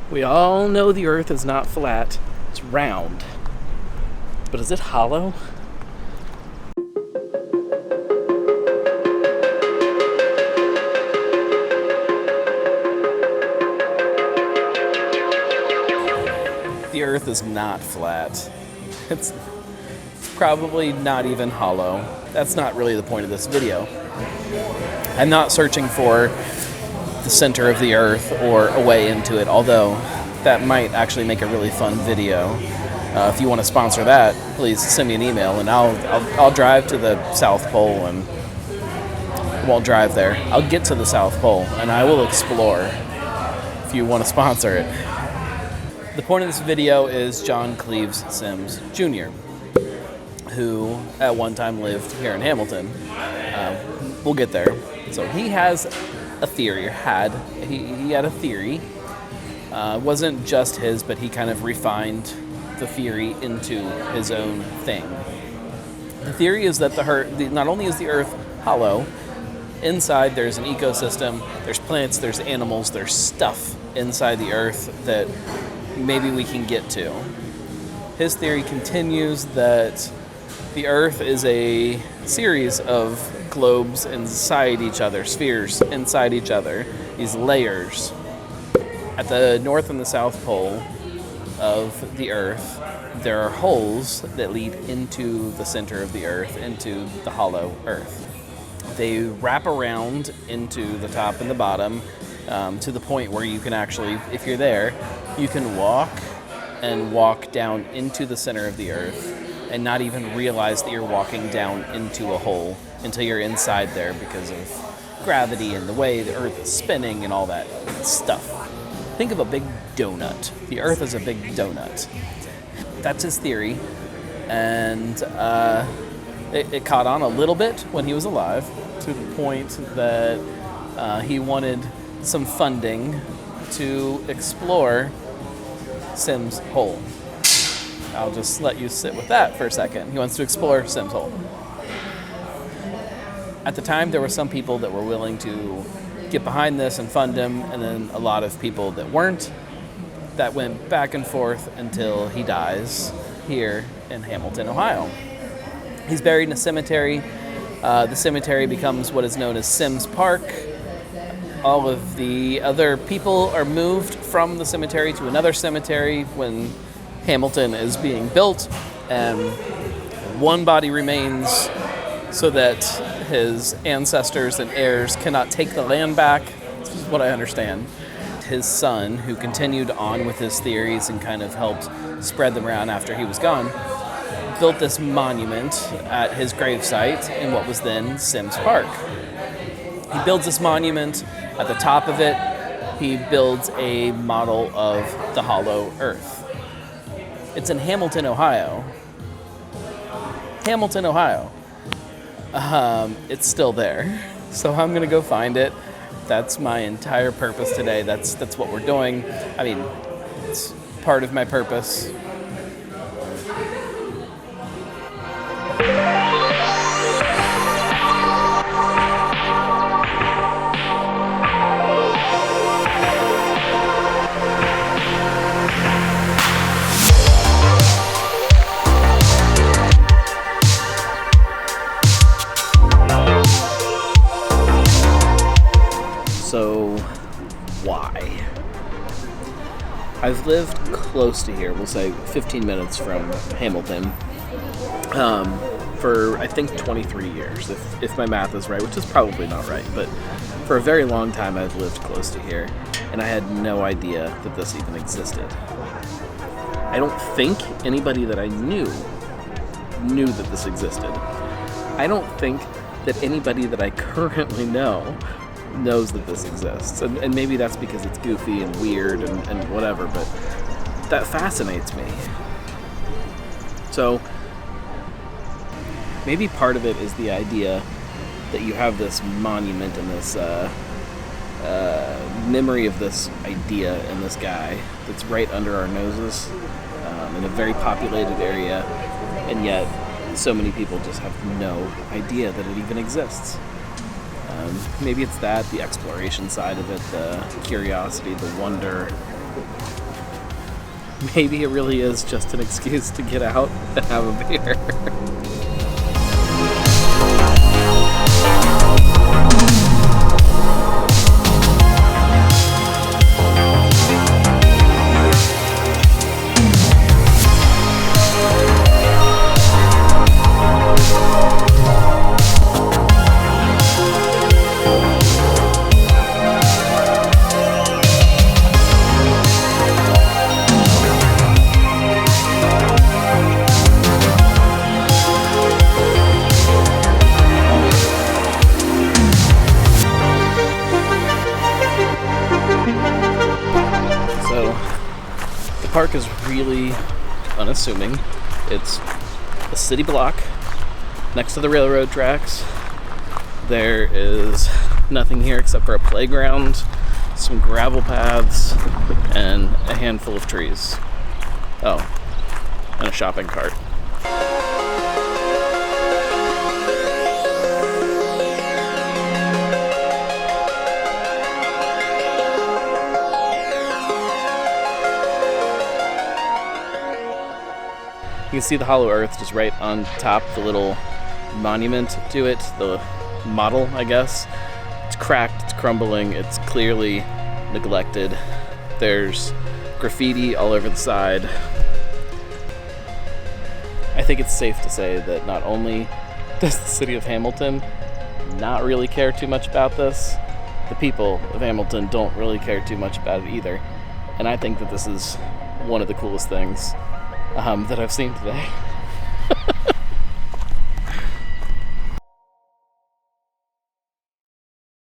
We all know the Earth is not flat, it's round. But is it hollow? The Earth is not flat. It's probably not even hollow. That's not really the point of this video. I'm not searching for the center of the Earth or a way into it, although that might actually make a really fun video. If you want to sponsor that, please send me an email and I'll drive to the South Pole and won't drive there. I'll get to the South Pole and I will explore if you want to sponsor it. The point of this video is John Cleves Sims Jr., who at one time lived here in Hamilton. We'll get there. So he has a theory, or he had a theory. It wasn't just his, but he kind of refined the theory into his own thing. The theory is that not only is the Earth hollow, inside there's an ecosystem, there's plants, there's animals, there's stuff inside the Earth that maybe we can get to. His theory continues that the Earth is a series of globes inside each other, spheres inside each other, these layers. At the North and the South Pole of the Earth, there are holes that lead into the center of the Earth, into the hollow Earth. They wrap around into the top and the bottom to the point where you can actually, if you're there, you can walk down into the center of the Earth and not even realize that you're walking down into a hole until you're inside there because of gravity and the way the Earth is spinning and all that stuff. Think of a big donut. The Earth is a big donut. That's his theory, and it caught on a little bit when he was alive, to the point that he wanted some funding to explore Sims Hole. I'll just let you sit with that for a second. He wants to explore Sims Hole. At the time, there were some people that were willing to get behind this and fund him, and then a lot of people that weren't. That went back and forth until he dies here in Hamilton, Ohio. He's buried in a cemetery. The cemetery becomes what is known as Sims Park. All of the other people are moved from the cemetery to another cemetery when Hamilton is being built, and one body remains so that his ancestors and heirs cannot take the land back. This is what I understand. His son, who continued on with his theories and kind of helped spread them around after he was gone, built this monument at his gravesite in what was then Sims Park. He builds this monument. At the top of it, he builds a model of the hollow Earth. It's in Hamilton, Ohio. Hamilton, Ohio. It's still there. So I'm going to go find it. That's my entire purpose today. That's what we're doing. I mean, it's part of my purpose. So, why? I've lived close to here, we'll say 15 minutes from Hamilton, for I think 23 years, if my math is right, which is probably not right, but for a very long time I've lived close to here, and I had no idea that this even existed. I don't think anybody that I knew that this existed. I don't think that anybody that I currently know knows that this exists, and maybe that's because it's goofy and weird and whatever, but that fascinates me. So maybe part of it is the idea that you have this monument and this memory of this idea and this guy that's right under our noses, in a very populated area, and yet so many people just have no idea that it even exists. Maybe it's that, the exploration side of it, the curiosity, the wonder, maybe it really is just an excuse to get out and have a beer. The park is really unassuming. It's a city block next to the railroad tracks. There is nothing here except for a playground, some gravel paths, and a handful of trees. Oh, and a shopping cart. You can see the Hollow Earth just right on top, the little monument to it, the model, I guess. It's cracked, it's crumbling, it's clearly neglected. There's graffiti all over the side. I think it's safe to say that not only does the city of Hamilton not really care too much about this, the people of Hamilton don't really care too much about it either. And I think that this is one of the coolest things that I've seen today.